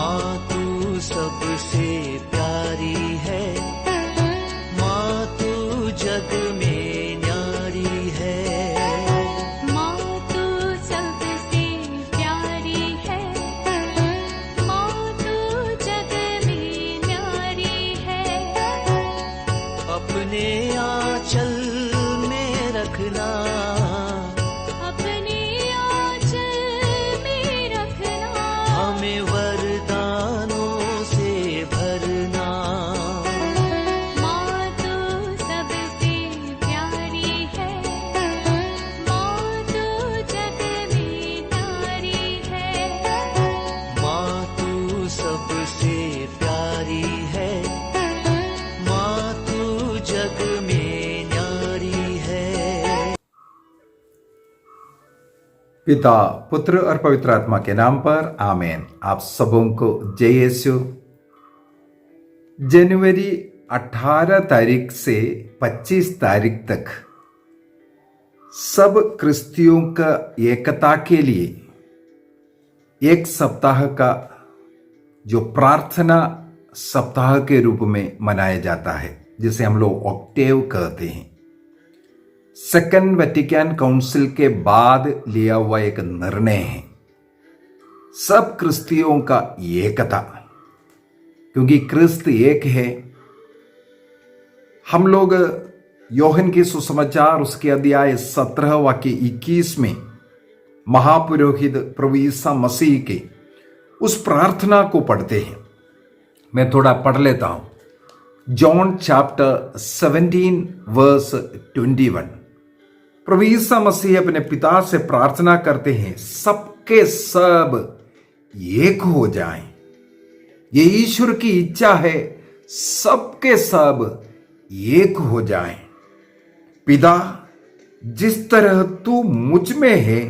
माँ तू सबसे प्यारी है, माँ तू जग में न्यारी है। माँ तू सबसे प्यारी है, माँ तू जग में न्यारी है। अपने आंचल में रखना, अपने आंचल में रखना। हमें वरदानों से भरना। माँ तू सबसे प्यारी है, माँ तू जग में न्यारी है। माँ तू सबसे प्यारी है, माँ तू जग में न्यारी है। पिता, पुत्र और पवित्र आत्मा के नाम पर आमीन। आप सबों को जय यीशु। जनवरी 18 तारीख से 25 तारीख तक सब क्रिस्तियों का एकता के लिए एक सप्ताह का जो प्रार्थना सप्ताह के रूप में मनाया जाता है, जिसे हम लोग ऑक्टेव कहते हैं। सेकंड वेटिकन काउंसिल के बाद लिया हुआ एक निर्णय है सब क्रिस्तियों का एकता, क्योंकि क्रिस्त एक है। हम लोग योहन के सुसमाचार उसके अध्याय 17 वाक्य 21 में महापुरोहित प्रभु ईसा मसीह के उस प्रार्थना को पढ़ते हैं। मैं थोड़ा पढ़ लेता हूं। John chapter 17 verse 21। प्रभु ईसा मसीह अपने पिता से प्रार्थना करते हैं सबके सब एक हो जाएं। ये ईश्वर की इच्छा है, सबके सब एक हो जाएं। पिता, जिस तरह तू मुझ में है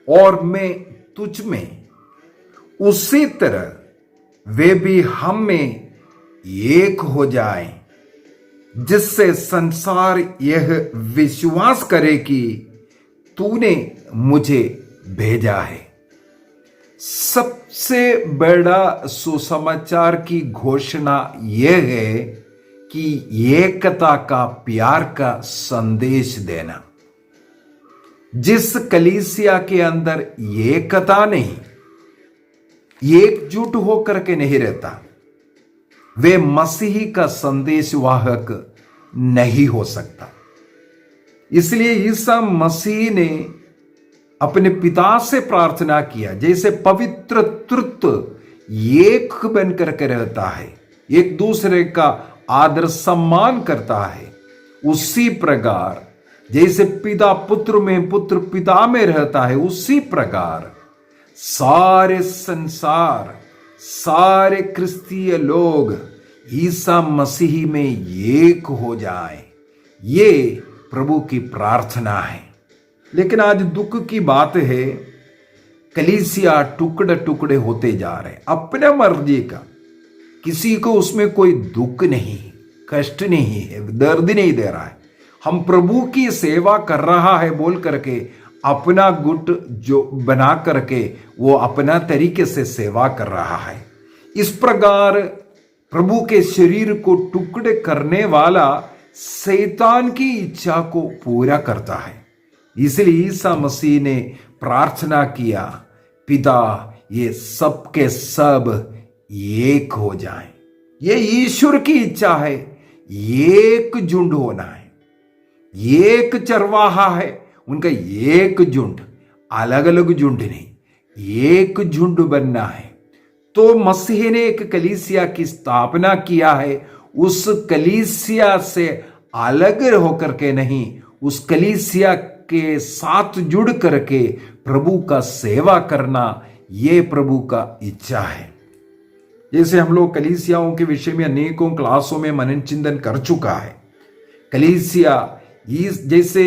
और मैं तुझ में, उसी तरह वे भी हम में एक हो जाएं, जिससे संसार यह विश्वास करे कि तूने मुझे भेजा है। सबसे बड़ा सुसमाचार की घोषणा यह है कि एकता का, प्यार का संदेश देना। जिस कलीसिया के अंदर एकता नहीं, एकजुट होकर के नहीं रहता, वे मसीही का संदेशवाहक नहीं हो सकता। इसलिए ईसा मसीह ने अपने पिता से प्रार्थना किया, जैसे पवित्र तृत्व एक बन करके रहता है, एक दूसरे का आदर सम्मान करता है, उसी प्रकार जैसे पिता पुत्र में, पुत्र पिता में रहता है, उसी प्रकार सारे संसार, सारे क्रिस्तीय लोग ईसा मसीह में एक हो जाएं। ये प्रभु की प्रार्थना है। लेकिन आज दुख की बात है, कलीसिया टुकड़े टुकड़े होते जा रहे हैं अपने मर्जी का। किसी को उसमें कोई दुख नहीं, कष्ट नहीं है, दर्द नहीं दे रहा है। हम प्रभु की सेवा कर रहा है बोल करके अपना गुट जो बना करके वो अपना तरीके से सेवा कर रहा है। इस प्रकार प्रभु के शरीर को टुकड़े करने वाला शैतान की इच्छा को पूरा करता है। इसलिए ईसा मसीह ने प्रार्थना किया, पिता, ये सबके सब एक हो जाएं। ये ईश्वर की इच्छा है, एक झुंड होना है, एक चरवाहा है, उनका एक झुंड, अलग अलग झुंड नहीं, एक झुंड बनना है। तो मसीह ने एक कलीसिया की स्थापना किया है। उस कलीसिया से अलग होकर के नहीं, उस कलीसिया के साथ जुड़ करके प्रभु का सेवा करना, ये प्रभु का इच्छा है। जैसे हम लोग कलीसियाओं के विषय में अनेकों क्लासों में मनन चिंतन कर चुका है। कलीसिया जैसे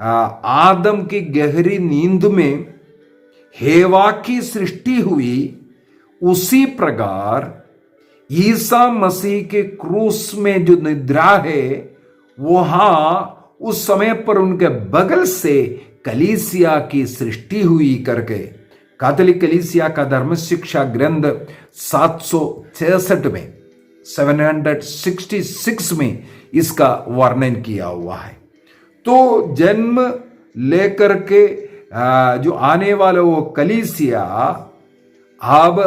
आदम की गहरी नींद में हेवा की सृष्टि हुई, उसी प्रकार ईसा मसीह के क्रूस में जो निद्रा है, वहां उस समय पर उनके बगल से कलीसिया की सृष्टि हुई करके कैथोलिक कलीसिया का धर्म शिक्षा ग्रंथ 766 में 766 में इसका वर्णन किया हुआ है। तो जन्म लेकर के जो आने वाला वो कलीसिया अब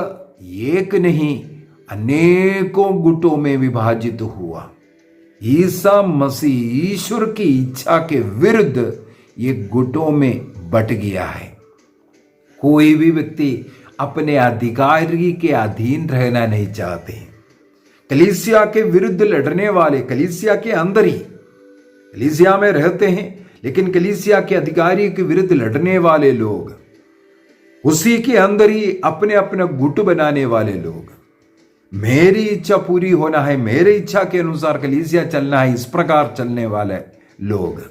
एक नहीं अनेकों गुटों में विभाजित हुआ। ईसा मसीह ईश्वर की इच्छा के विरुद्ध ये गुटों में बट गया है। कोई भी व्यक्ति अपने अधिकारी के अधीन रहना नहीं चाहते हैं। कलीसिया के विरुद्ध लड़ने वाले कलीसिया के अंदर ही कलीसिया में रहते हैं, लेकिन कलीसिया के अधिकारी के विरुद्ध लड़ने वाले लोग, उसी के अंदर ही अपने अपना गुट बनाने वाले लोग, मेरी इच्छा पूरी होना है, मेरी इच्छा के अनुसार कलीसिया चलना है, इस प्रकार चलने वाले लोग।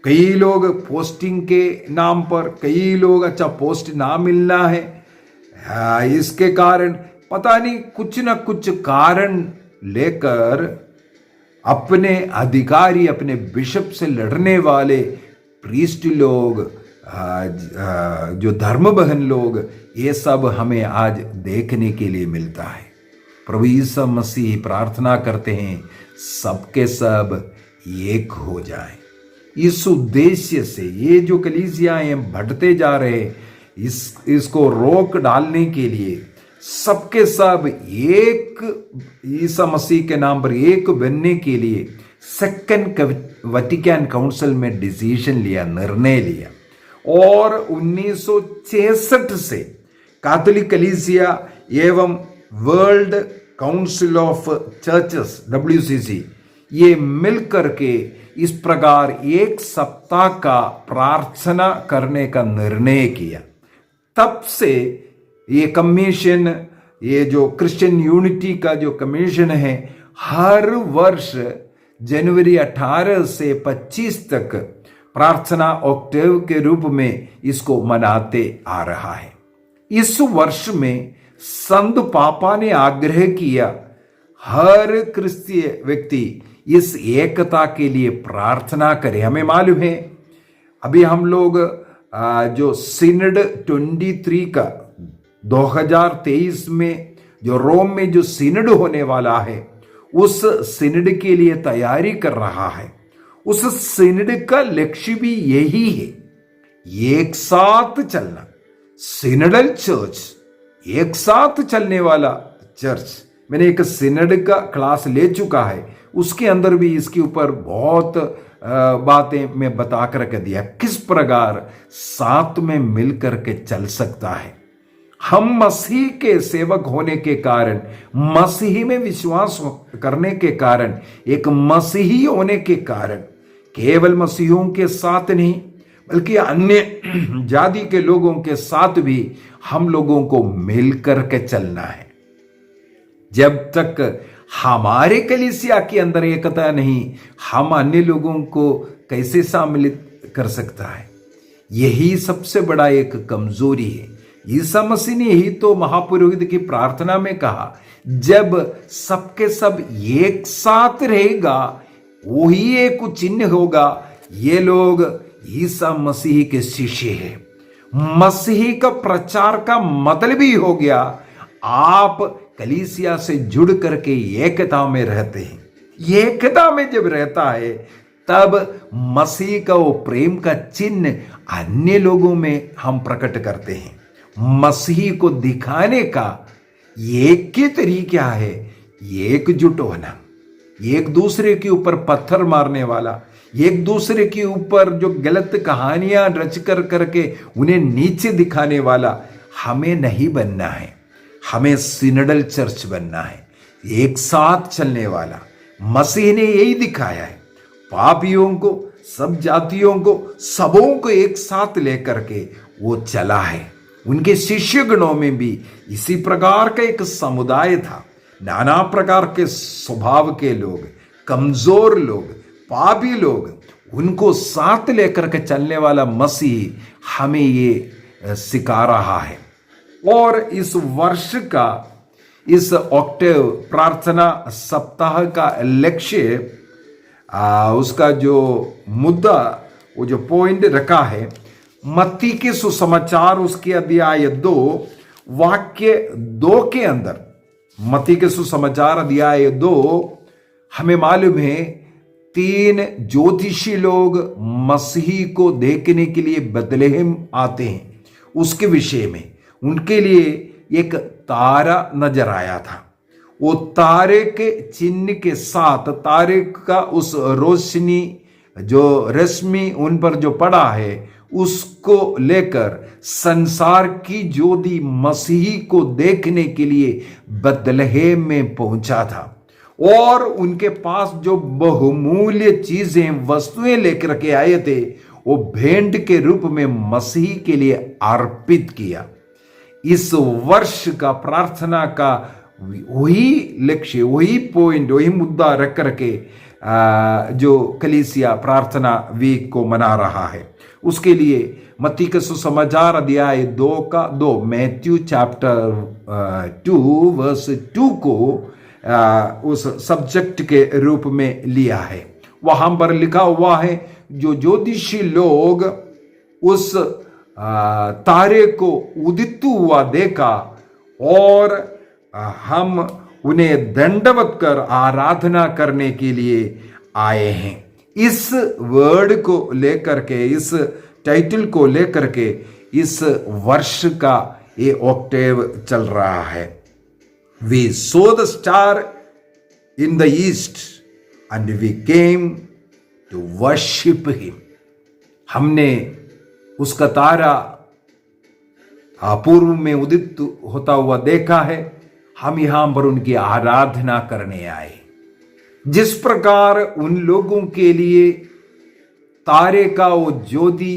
कई लोग पोस्टिंग के नाम पर, कई लोग अच्छा पोस्ट ना मिलना है, इसके कारण पता नहीं कुछ ना कुछ कारण लेकर अपने अधिकारी अपने बिशप से लड़ने वाले प्रीस्ट लोग, जो धर्म बहन लोग, ये सब हमें आज देखने के लिए मिलता है। प्रभु यीशु मसीह प्रार्थना करते हैं सबके सब एक हो जाए। इस उद्देश्य से ये जो कलीसियाएं बढ़ते जा रहे, इसको रोक डालने के लिए सबके सब एक यीशु मसीह के नाम पर एक बनने के लिए सेकंड वेटिकन काउंसिल में डिसीजन लिया, निर्णय लिया। और 1966 से कैथोलिक कलीसिया एवं world council of churches WCC ये मिलकर के इस प्रकार एक सप्ताह का प्रार्थना करने का निर्णय किया। तब से ये कमीशन, ये जो क्रिश्चियन यूनिटी का जो कमीशन है, हर वर्ष जनवरी 18 से 25 तक प्रार्थना ऑक्टेव के रूप में इसको मनाते आ रहा है। इस वर्ष में संत पापा ने आग्रह किया हर क्रिस्तीय व्यक्ति इस एकता के लिए प्रार्थना करे। हमें मालूम है अभी हम लोग जो सिनड 23 का 2023 में जो रोम में जो सिनड होने वाला है, उस सिनड के लिए तैयारी कर रहा है। उस सिनड का लक्ष्य भी यही है, एक साथ चलना, सिनडल चर्च, एक साथ चलने वाला चर्च। मैंने एक सिनड का क्लास ले चुका है, उसके अंदर भी इसके ऊपर बहुत बातें मैं बता कर के दिया किस प्रकार साथ में मिलकर के चल सकता है। हम मसीह के सेवक होने के कारण, मसीह में विश्वास करने के कारण, एक मसीही होने के कारण केवल मसीहों के साथ नहीं बल्कि अन्य जाति के लोगों के साथ भी हम लोगों को मिलकर के चलना है। जब तक हमारे कलीसिया के अंदर एकता नहीं, हम अन्य लोगों को कैसे सम्मिलित कर सकता है? यही सबसे बड़ा एक कमजोरी है। यीशु मसीह ने ही तो महापुरोहित की प्रार्थना में कहा, जब सबके सब एक साथ रहेगा वही एक चिन्ह होगा, ये लोग यीशु मसीह के शिष्य हैं। मसीह का प्रचार का मतलब ही हो गया आप कलीसिया से जुड़ करके एकता में रहते हैं। एकता में जब रहता है तब मसीह का वो प्रेम का चिन्ह अन्य लोगों में हम प्रकट करते हैं। मसीह को दिखाने का एक ही तरीका है, एकजुट होना, एक दूसरे के ऊपर पत्थर मारने वाला, एक दूसरे के ऊपर जो गलत कहानियां रच कर करके उन्हें नीचे दिखाने वाला हमें नहीं बनना है। हमें सिनडल चर्च बनना है, एक साथ चलने वाला। मसीह ने यही दिखाया है, पापियों को, सब जातियों को, सबों को एक साथ लेकर के वो चला है। उनके शिष्यगणों में भी इसी प्रकार का एक समुदाय था, नाना प्रकार के स्वभाव के लोग, कमजोर लोग, पापी लोग, उनको साथ लेकर के चलने वाला मसीह हमें ये सिखा रहा है। और इस वर्ष का इस ऑक्टेव प्रार्थना सप्ताह का लक्ष्य, उसका जो मुद्दा, वो जो पॉइंट रखा है मत्ती के सुसमाचार उसके अध्याय 2 वाक्य 2 के अंदर, मत्ती के सुसमाचार अध्याय 2, हमें मालूम है 3 ज्योतिषी लोग मसीही को देखने के लिए बेथलेहम आते हैं। उसके विषय में उनके लिए एक तारा नजर आया था। वो तारे के चिन्ह के साथ, तारे का उस रोशनी जो रश्मि उन पर जो पड़ा है, उसको लेकर संसार की ज्योति मसीही को देखने के लिए बेथलेहम में पहुंचा था। और उनके पास जो बहुमूल्य चीजें, वस्तुएं लेकर के आए थे, वो भेंट के रूप में मसीही के लिए अर्पित किया। इस वर्ष का प्रार्थना का वही लक्ष्य, वही पॉइंट, वही मुद्दा रख करके जो कलीसिया प्रार्थना वीक को मना रहा है। उसके लिए मत्ती के सुसमाचार अध्याय 2 मैथ्यू चैप्टर 2 वर्स 2 को उस सब्जेक्ट के रूप में लिया है। वहां पर लिखा हुआ है, जो ज्योतिषी लोग उस तारे को उदित हुआ देखा और हम उन्हें दंडवत कर आराधना करने के लिए आए हैं। इस वर्ड को लेकर के, इस टाइटल को लेकर के इस वर्ष का ये ऑक्टेव चल रहा है। We saw the star in the east and we came to worship him. हमने उसका तारा पूर्व में उदित होता हुआ देखा है, हम यहां पर उनकी आराधना करने आए। जिस प्रकार उन लोगों के लिए तारे का वो ज्योति,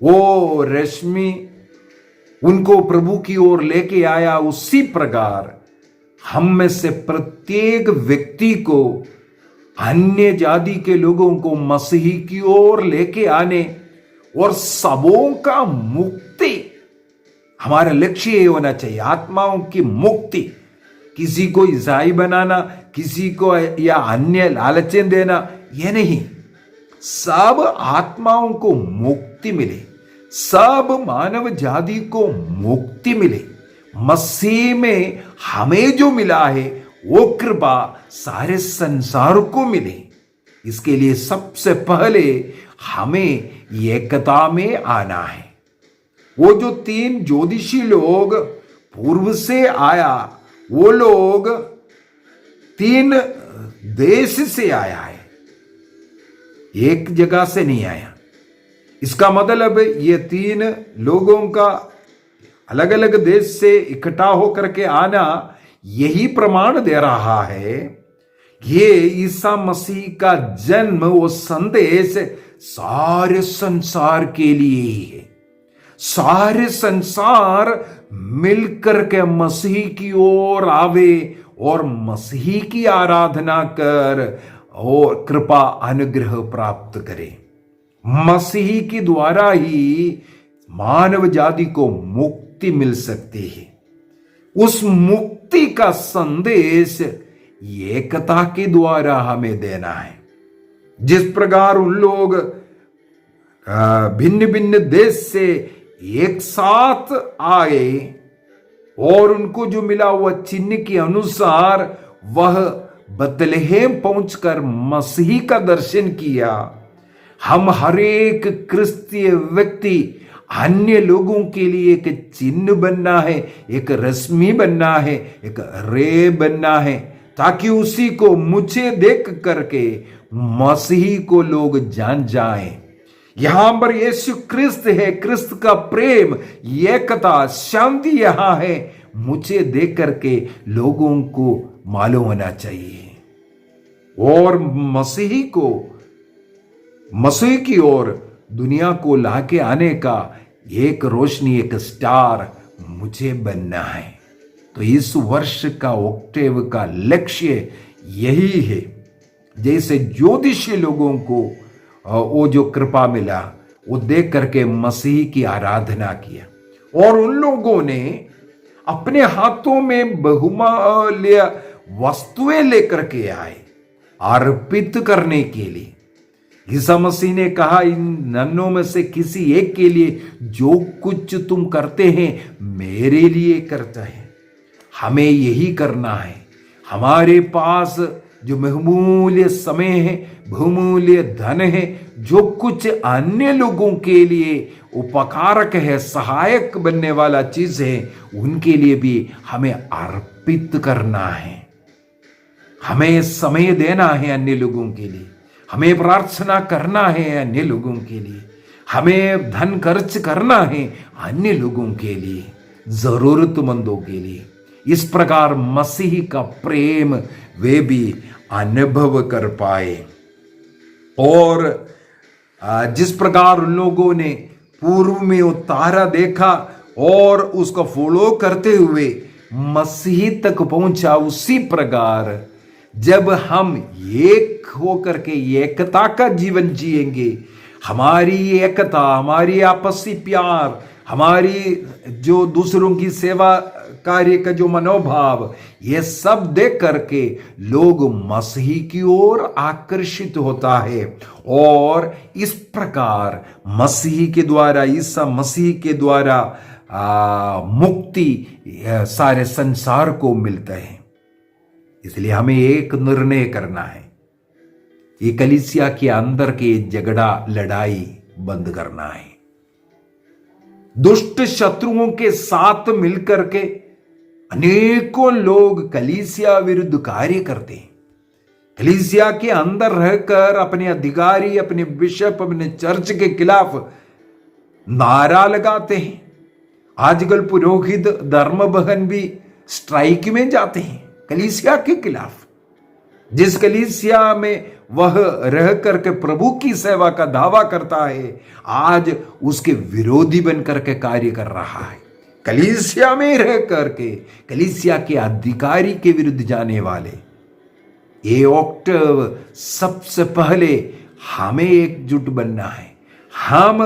वो रश्मि उनको प्रभु की ओर लेके आया, उसी प्रकार हम में से प्रत्येक व्यक्ति को, अन्य जाति के लोगों को मसीही की ओर लेके आने और सबों का मुक्ति हमारा लक्ष्य ये होना चाहिए। आत्माओं की मुक्ति, किसी को ईसाई बनाना, किसी को या अन्य लालचें देना, यह नहीं। सब आत्माओं को मुक्ति मिले, सब मानव जाति को मुक्ति मिले। मसीह में हमें जो मिला है वो कृपा सारे संसार को मिले। इसके लिए सबसे पहले हमें एकता में आना है। वो जो 3 ज्योतिषी लोग पूर्व से आया, वो लोग 3 देश से आया है, एक जगह से नहीं आया। इसका मतलब ये 3 लोगों का अलग अलग देश से इकट्ठा होकर के आना यही प्रमाण दे रहा है, ये ईसा मसीह का जन्म, वो संदेश सारे संसार के लिए ही है। सारे संसार मिलकर के मसीह की ओर आवे और मसीह की आराधना कर और कृपा अनुग्रह प्राप्त करे। मसीह के द्वारा ही मानव जाति को मुक्ति मिल सकती है। उस मुक्ति का संदेश एकता के द्वारा हमें देना है। जिस प्रकार उन लोग भिन्न भिन्न देश से एक साथ आए और उनको जो मिला हुआ चिन्ह के अनुसार वह बेथलेहम पहुंचकर मसीह का दर्शन किया, हम हर एक क्रिस्तीय व्यक्ति अन्य लोगों के लिए एक चिन्ह बनना है, एक रश्मि बनना है, एक रे बनना है, ताकि उसी को मुझे देख करके मसीह को लोग जान जाएं। यहां पर यीशु क्रिस्त है, क्रिस्त का प्रेम, एकता, शांति यहां है, मुझे देख करके लोगों को मालूम होना चाहिए। और मसीह की ओर दुनिया को लाके आने का एक रोशनी, एक स्टार मुझे बनना है। तो इस वर्ष का ऑक्टेव का लक्ष्य यही है। जैसे ज्योतिषी लोगों को वो जो कृपा मिला, वो देख करके मसीह की आराधना किया, और उन लोगों ने अपने हाथों में बहुमूल्य वस्तुएं लेकर के आए अर्पित करने के लिए। ईसा मसीह ने कहा, इन नन्हों में से किसी एक के लिए जो कुछ तुम करते हैं मेरे लिए करते हैं। हमें यही करना है। हमारे पास जो बहुमूल्य समय है, बहुमूल्य धन है, जो कुछ अन्य लोगों के लिए उपकारक है, सहायक बनने वाला चीज है, उनके लिए भी हमें अर्पित करना है। हमें समय देना है अन्य लोगों के लिए, हमें प्रार्थना करना है अन्य लोगों के लिए, हमें धन खर्च करना है अन्य लोगों के लिए, जरूरतमंदों के लिए। इस प्रकार मसीह का प्रेम वे भी अनुभव कर पाए। और जिस प्रकार उन लोगों ने पूर्व में वो तारा देखा और उसको फॉलो करते हुए मसीह तक पहुंचा, उसी प्रकार जब हम एक होकर के एकता का जीवन जिएंगे, हमारी एकता, हमारी आपसी प्यार, हमारी जो दूसरों की सेवा कार्य का जो मनोभाव, ये सब देख करके लोग मसीह की ओर आकर्षित होता है। और इस प्रकार मसीह के द्वारा, ईसा मसीह के द्वारा मुक्ति सारे संसार को मिलता है। इसलिए हमें एक निर्णय करना है, ये कलीसिया के अंदर के झगड़ा लड़ाई बंद करना है। दुष्ट शत्रुओं के साथ मिलकर के अनेकों लोग कलीसिया विरुद्ध कार्य करते हैं। कलीसिया के अंदर रहकर अपने अधिकारी, अपने बिशप, अपने चर्च के खिलाफ नारा लगाते हैं। आजकल पुरोहित, धर्म बहन भी स्ट्राइक में जाते हैं कलीसिया के खिलाफ। जिस कलीसिया में वह रह करके प्रभु की सेवा का दावा करता है, आज उसके विरोधी बन करके कार्य कर रहा है। कलीसिया में रह करके कलीसिया के अधिकारी के विरुद्ध जाने वाले, ये ऑक्टव सबसे पहले हमें एकजुट बनना है। हम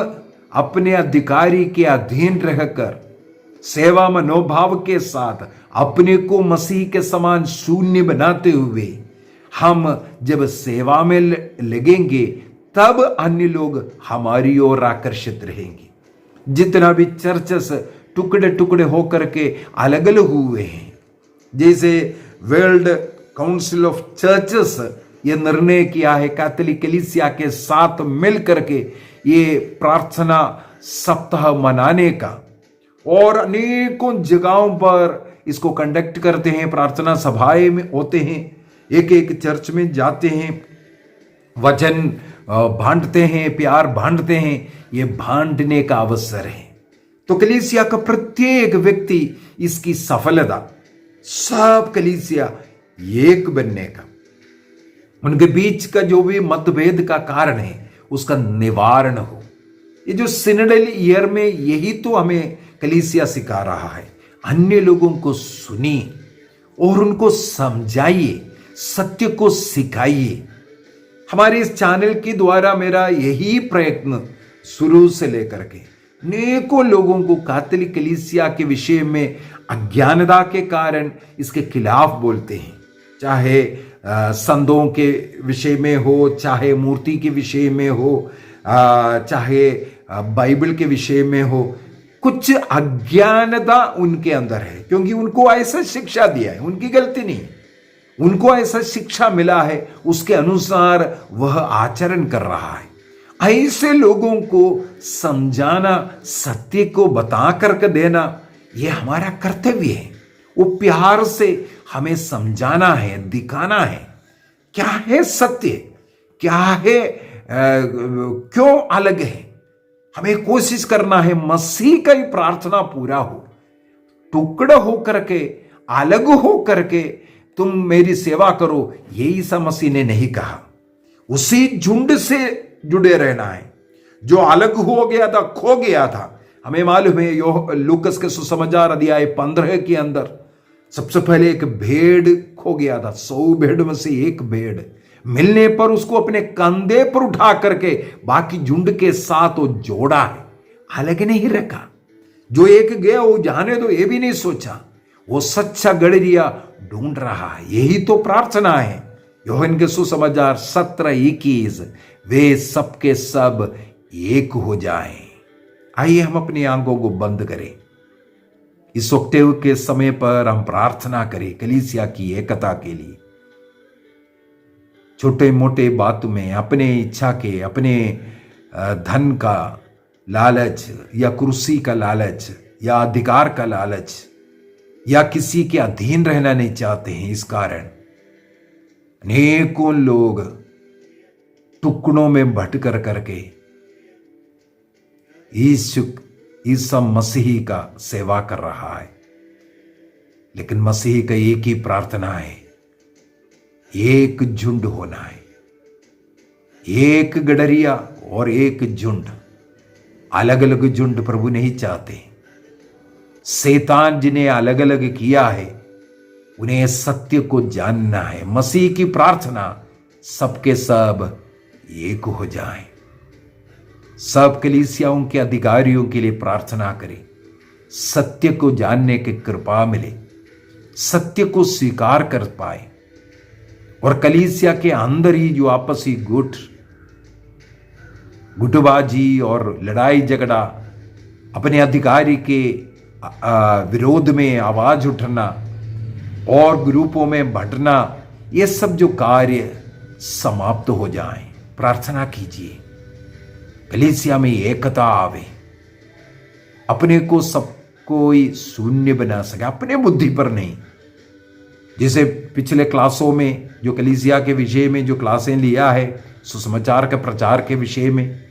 अपने अधिकारी के अधीन रहकर सेवा मनोभाव के साथ अपने को मसीह के समान शून्य बनाते हुए हम जब सेवा में लगेंगे, तब अन्य लोग हमारी ओर आकर्षित रहेंगे। जितना भी चर्चेस टुकड़े टुकड़े होकर के अलग अलग हुए हैं, जैसे वर्ल्ड काउंसिल ऑफ चर्चेस ये निर्णय किया है कैथोलिक कलीसिया के साथ मिल करके ये प्रार्थना सप्ताह मनाने का, और अनेकों जगहों पर इसको कंडक्ट करते हैं। प्रार्थना सभाएं में होते हैं, एक एक चर्च में जाते हैं, वचन बांटते हैं, प्यार बांटते हैं। ये बांटने का अवसर है। तो कलीसिया का प्रत्येक व्यक्ति इसकी सफलता, सब कलीसिया एक बनने का, उनके बीच का जो भी मतभेद का कारण है उसका निवारण हो। ये जो सिनोडल ईयर में यही तो हमें कलीसिया सिखा रहा है। अन्य लोगों को सुनिए और उनको समझाइए, सत्य को सिखाइए। हमारे इस चैनल के द्वारा मेरा यही प्रयत्न शुरू से लेकर के अनेकों लोगों को कैथोलिक कलीसिया के विषय में अज्ञानता के कारण इसके खिलाफ बोलते हैं, चाहे संतों के विषय में हो, चाहे मूर्ति के विषय में हो, चाहे बाइबल के विषय में हो। कुछ अज्ञानता उनके अंदर है, क्योंकि उनको ऐसा शिक्षा दिया है, उनकी गलती नहीं, उनको ऐसा शिक्षा मिला है, उसके अनुसार वह आचरण कर रहा है। ऐसे लोगों को समझाना, सत्य को बता करके देना, यह हमारा कर्तव्य है। वो प्यार से हमें समझाना है, दिखाना है क्या है सत्य, क्या है, क्यों अलग है। हमें कोशिश करना है मसीह का ही प्रार्थना पूरा हो। टुकड़ा हो करके, अलग हो करके तुम मेरी सेवा करो, ये ईसा मसीह ने नहीं कहा। उसी झुंड से जुड़े रहना है। जो अलग हो गया था, खो गया था। हमें मालूम है लूकस के सुसमाचार अध्याय 15 के अंदर सबसे पहले एक भेड़ खो गया था। 100 भेड़ में से एक भेड़ मिलने पर उसको अपने कंधे पर उठा करके बाकी झुंड के साथ वो जोड़ा है, अलग नहीं रखा। जो एक गया वो जाने दो, ये भी नहीं सोचा। वो सच्चा गड़रिया ढूंढ रहा है। यही तो प्रार्थना है। यूहन्ना के सुसमाचार 17:21, वे सबके सब एक हो जाएं। आइए हम अपनी आंखों को बंद करें। इस ऑक्टेव के समय पर हम प्रार्थना करें कलीसिया की एकता के लिए। छोटे मोटे बातों में अपने इच्छा के, अपने धन का लालच या कुर्सी का लालच या अधिकार का लालच या किसी के अधीन रहना नहीं चाहते हैं, इस कारण अनेकों लोग टुकड़ों में भटकर करके ईसा मसीह का सेवा कर रहा है। लेकिन मसीह का एक ही प्रार्थना है, एक झुंड होना है, एक गडरिया और एक झुंड। अलग अलग झुंड प्रभु नहीं चाहते। शैतान जिन्हें अलग अलग किया है उन्हें सत्य को जानना है। मसीह की प्रार्थना सबके सब एक हो जाएं। सब कलीसियाओं के अधिकारियों के लिए प्रार्थना करें, सत्य को जानने की कृपा मिले, सत्य को स्वीकार कर पाए और कलीसिया के अंदर ही जो आपसी गुटबाजी और लड़ाई झगड़ा, अपने अधिकारी के विरोध में आवाज उठना और ग्रुपों में बंटना, ये सब जो कार्य समाप्त हो जाएं। प्रार्थना कीजिए कलीसिया में एकता आवे, अपने को सब कोई शून्य बना सके, अपने बुद्धि पर नहीं। जैसे पिछले क्लासों में जो कलीसिया के विषय में जो क्लासें लिया है, सुसमाचार के प्रचार के विषय में,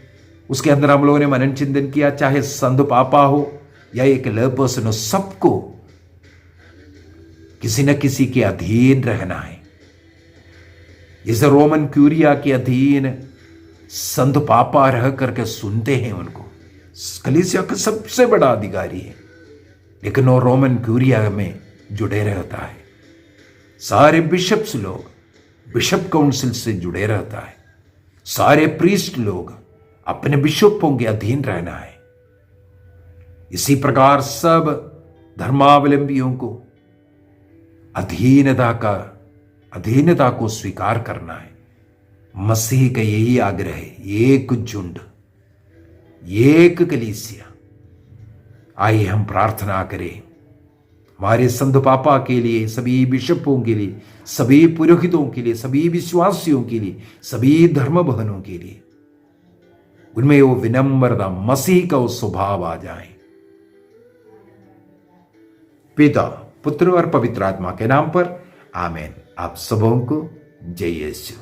उसके अंदर हम लोगों ने मनन चिंतन किया, चाहे संत पापा हो या एक ले पर्सन हो, सबको किसी न किसी के अधीन रहना है। जैसे रोमन क्यूरिया के अधीन संत पापा रह करके सुनते हैं उनको, कलीसिया का सबसे बड़ा अधिकारी है, लेकिन वो रोमन क्यूरिया में जुड़े रहता है। सारे बिशप्स लोग बिशप काउंसिल से जुड़े रहता है। सारे प्रीस्ट लोग अपने बिशपों के अधीन रहना है। इसी प्रकार सब धर्मावलंबियों को अधीनता को स्वीकार करना है। मसीह का यही आग्रह है, एक झुंड, एक कलीसिया। आइए हम प्रार्थना करें हमारे संत पापा के लिए, सभी बिशपों के लिए, सभी पुरोहितों के लिए, सभी विश्वासियों के लिए, सभी धर्म बहनों के लिए, उनमें वो विनम्रता, मसीह का वो स्वभाव आ जाए। पिता, पुत्र और पवित्र आत्मा के नाम पर आमीन। आप सबों को जय यीशु।